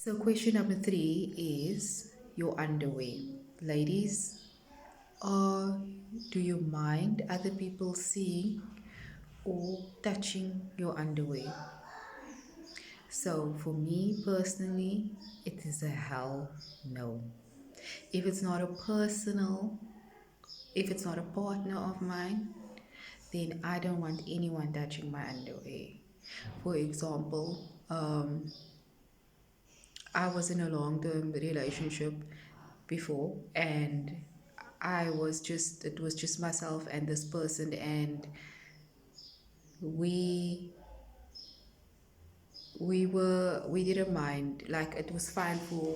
So, question number three is your underwear. Ladies, or do you mind other people seeing or touching your underwear? So, for me personally, it is a hell no. If it's not a personal, if it's not a partner of mine, then I don't want anyone touching my underwear. For example, I was in a long term relationship before, and it was just myself and this person, and we we didn't mind. Like, it was fine for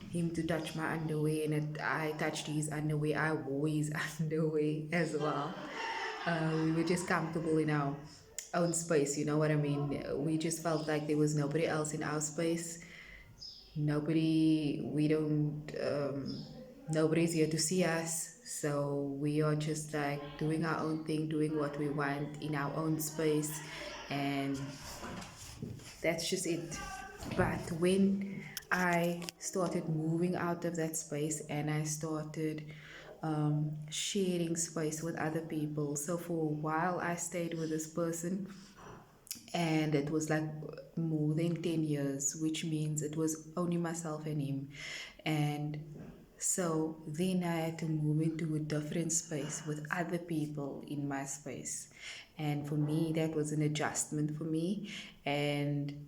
him to touch my underwear, and I touched his underwear. I wore his underwear as well. We were just comfortable in our own space, you know what I mean? We just felt like there was nobody else in our space. We don't, nobody's here to see us. So we are just like doing our own thing, doing what we want in our own space. And that's just it. But when I started moving out of that space and I started sharing space with other people, so for a while I stayed with this person, and it was like more than 10 years, which means it was only myself and him. And so then I had to move into a different space with other people in my space. And for me, that was an adjustment for me. And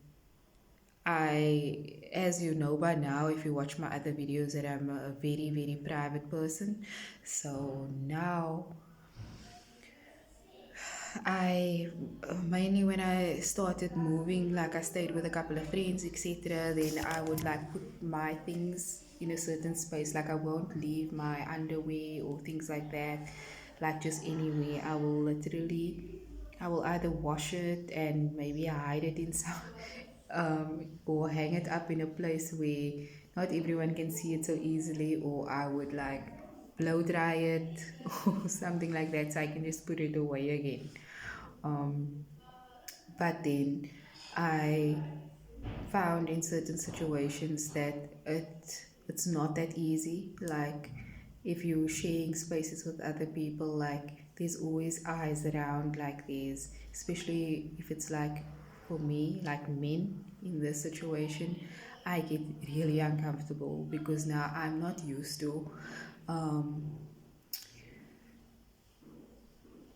as you know by now, if you watch my other videos, that I'm a very, very private person. So now I mainly when I started moving, like I stayed with a couple of friends, etc. Then I would like put my things in a certain space. Like I won't leave my underwear or things like that, like just anywhere. I will either wash it and maybe hide it in some, or hang it up in a place where not everyone can see it so easily, or I would like blow dry it or something like that so I can just put it away again. Um, but then I found in certain situations that it's not that easy. Like if you're sharing spaces with other people, like there's always eyes around, like there's, especially if it's like for me, like men in this situation, I get really uncomfortable because now I'm not used to um,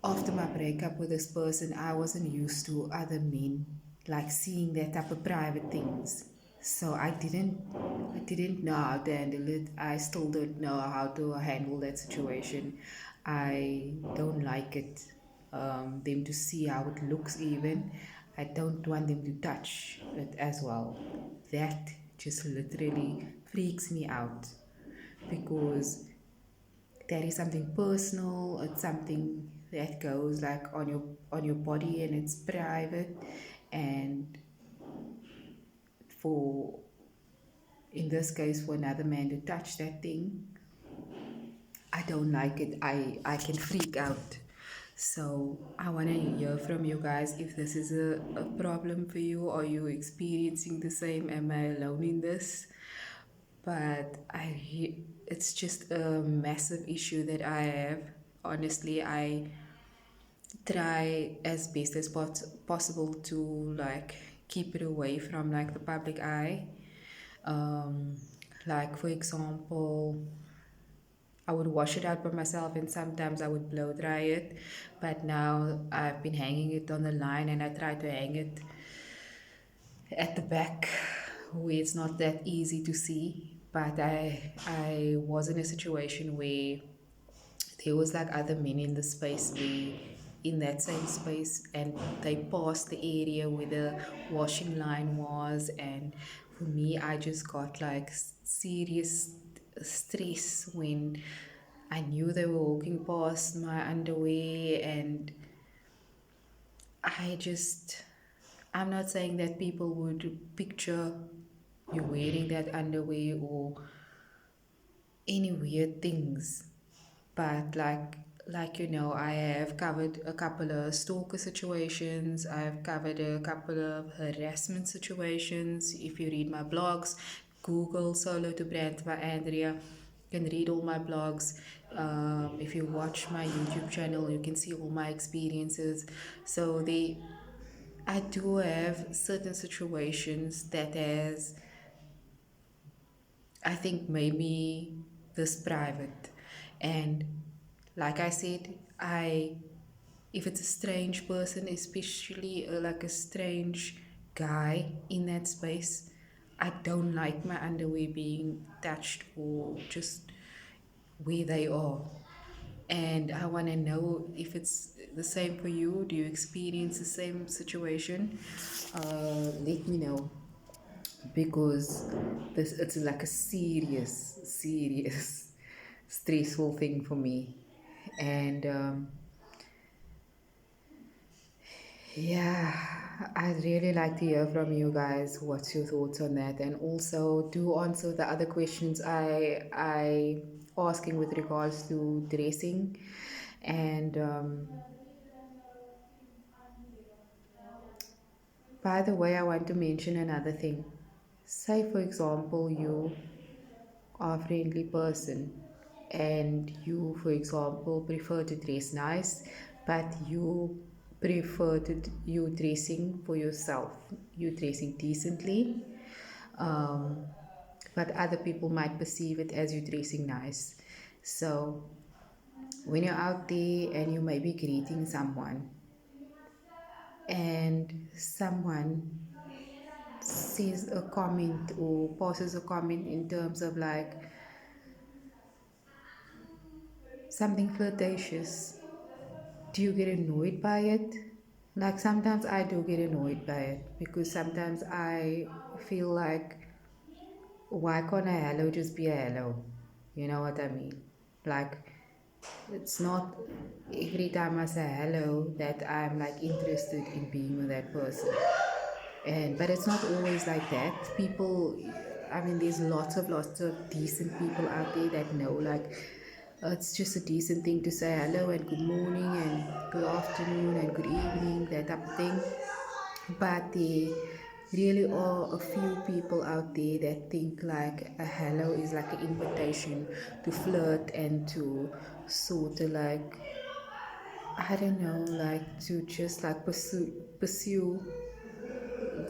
after my breakup with this person, I wasn't used to other men like seeing that type of private things. So I didn't know how to handle it. I still don't know how to handle that situation. I don't like it. Them to see how it looks even. I don't want them to touch it as well. That just literally freaks me out because that is something personal. It's something that goes like on your body, and it's private. And for in this case, for another man to touch that thing, I don't like it. I can freak out. So I want to hear from you guys if this is a problem for you. Are you experiencing the same? Am I alone in this? But it's just a massive issue that I have. Honestly, I try as best as possible to like keep it away from like the public eye. um like for example, I would wash it out by myself, and sometimes I would blow dry it. But now I've been hanging it on the line, and I try to hang it at the back where it's not that easy to see. But I was in a situation where there was like other men in the space where in that same space, and they passed the area where the washing line was. And for me, I just got like serious stress when I knew they were walking past my underwear. And I just, I'm not saying that people would picture you wearing that underwear or any weird things, but like you know, I have covered a couple of stalker situations. I've covered a couple of harassment situations. If you read my blogs, Google Solo to Brands by Andrea. You can read all my blogs. If you watch my YouTube channel, you can see all my experiences. So I do have certain situations that has, I think, maybe this private. And like I said, if it's a strange person, especially like a strange guy in that space, I don't like my underwear being touched or just where they are. And I want to know if it's the same for you. Do you experience the same situation? Let me know, because this it's like a serious stressful thing for me. And yeah, I'd really like to hear from you guys. What's your thoughts on that? And also do answer the other questions I asking with regards to dressing. And by the way, I want to mention another thing. Say for example you are a friendly person and you, for example, prefer to dress nice, but you prefer you dressing for yourself, you dressing decently, um, but other people might perceive it as you dressing nice. So when you're out there and you may be greeting someone and someone says a comment or passes a comment in terms of like something flirtatious, do you get annoyed by it? Like sometimes I do get annoyed by it because sometimes I feel like, why can't a hello just be a hello? You know what I mean? Like it's not every time I say hello that I'm like interested in being with that person. And but it's not always like that. People, I mean, there's lots of decent people out there that know like it's just a decent thing to say hello and good morning and good afternoon and good evening, that type of thing. But there really are a few people out there that think like a hello is like an invitation to flirt and to sort of like, I don't know, like to just like pursue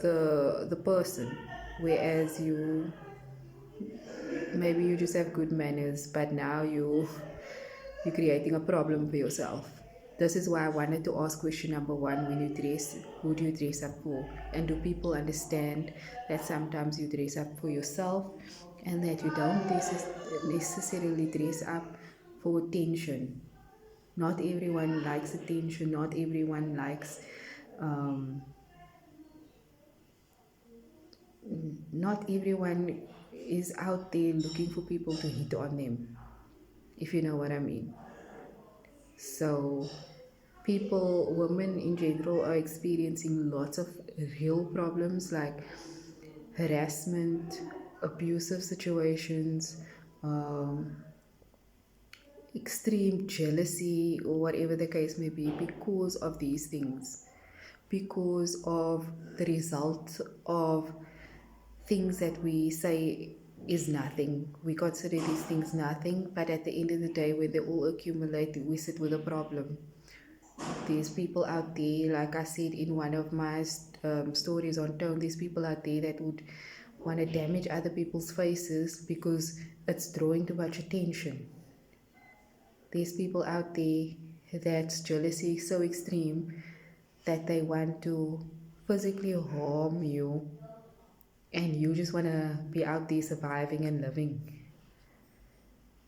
the person, whereas maybe you just have good manners, but now you're creating a problem for yourself. This is why I wanted to ask question number one: when you dress, who do you dress up for? And do people understand that sometimes you dress up for yourself and that you don't necessarily dress up for attention? Not everyone likes attention, not everyone likes um, not everyone is out there looking for people to hit on them, if you know what I mean. So, women in general, are experiencing lots of real problems like harassment, abusive situations, um, extreme jealousy, or whatever the case may be, because of these things, because of the result of things that we say is nothing. We consider these things nothing, but at the end of the day, when they all accumulate, we sit with a problem. There's people out there, like I said in one of my stories on Tone, there's people out there that would want to damage other people's faces because it's drawing too much attention. There's people out there that's jealousy so extreme that they want to physically harm you, and you just want to be out there surviving and living.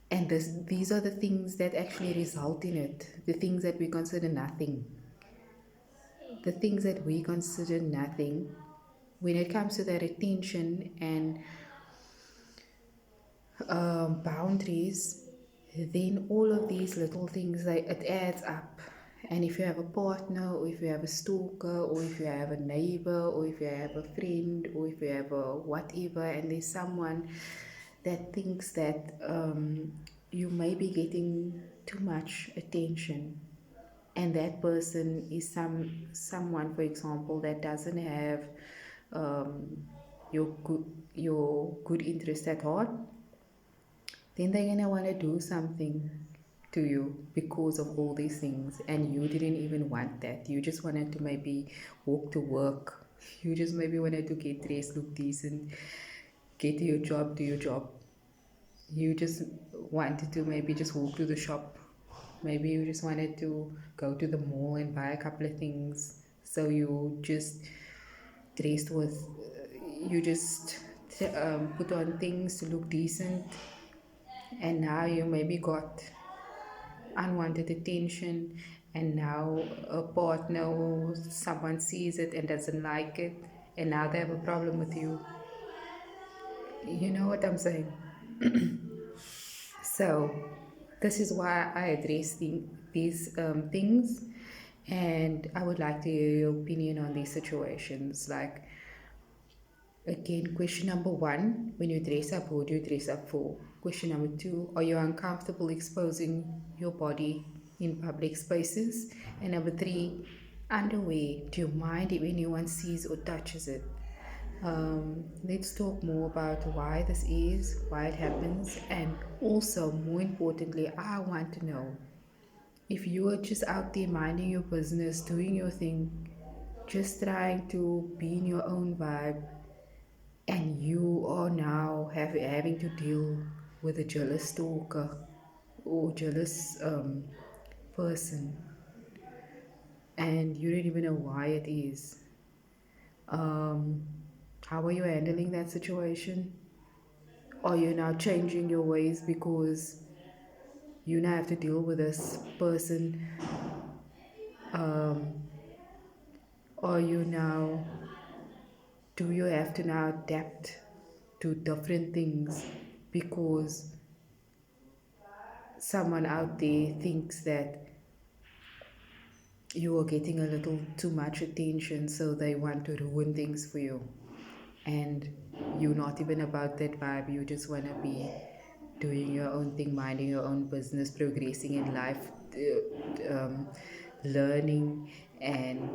And these are the things that actually result in it, the things that we consider nothing. The things that we consider nothing, when it comes to that attention and boundaries, then all of these little things, it adds up. And if you have a partner, or if you have a stalker, or if you have a neighbor, or if you have a friend, or if you have a whatever, and there's someone that thinks that you may be getting too much attention, and that person is someone, for example, that doesn't have um, your good interest at heart, then they're gonna want to do something to you because of all these things, and you didn't even want that. You just wanted to maybe walk to work. You just maybe wanted to get dressed, look decent, get to your job, do your job. You just wanted to maybe just walk to the shop. Maybe you just wanted to go to the mall and buy a couple of things. So you just dressed with, you just put on things to look decent, and now you maybe got unwanted attention, and now a partner or someone sees it and doesn't like it, and now they have a problem with you. You know what I'm saying? So this is why I address these things, and I would like to hear your opinion on these situations. Like, again, question number one: when you dress up, who do you dress up for? Question number two: are you uncomfortable exposing your body in public spaces? And number three: underwear, do you mind if anyone sees or touches it? Let's talk more about why this is, why it happens, and also, more importantly, I want to know if you are just out there minding your business, doing your thing, just trying to be in your own vibe, and you are now having to deal with a jealous stalker or jealous person, and you don't even know why it is. Um, how are you handling that situation? Are you now changing your ways because you now have to deal with this person? Or you now, do you have to now adapt to different things because someone out there thinks that you are getting a little too much attention, so they want to ruin things for you, and you're not even about that vibe. You just want to be doing your own thing, minding your own business, progressing in life, learning and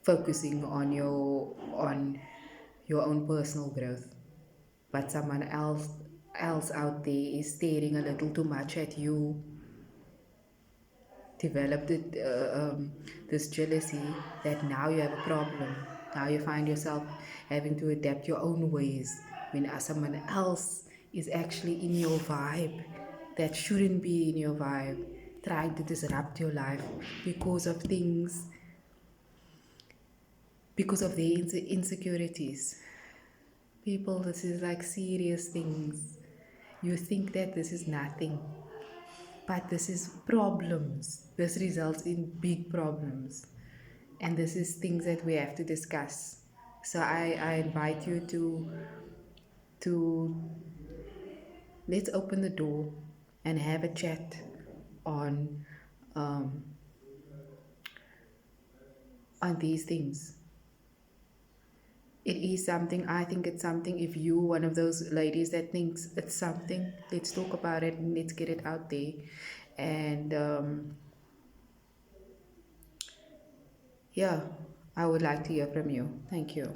focusing on your own personal growth. But someone else out there is staring a little too much at you, developed this jealousy, that now you have a problem. Now you find yourself having to adapt your own ways when someone else is actually in your vibe that shouldn't be in your vibe, trying to disrupt your life because of things, because of their insecurities. People, this is like serious things. You think that this is nothing, but this is problems. This results in big problems. And this is things that we have to discuss. So I invite you to let's open the door and have a chat on um, on these things. It is something, I think it's something. If you one of those ladies that thinks it's something, let's talk about it and let's get it out there. And yeah, I would like to hear from you. Thank you.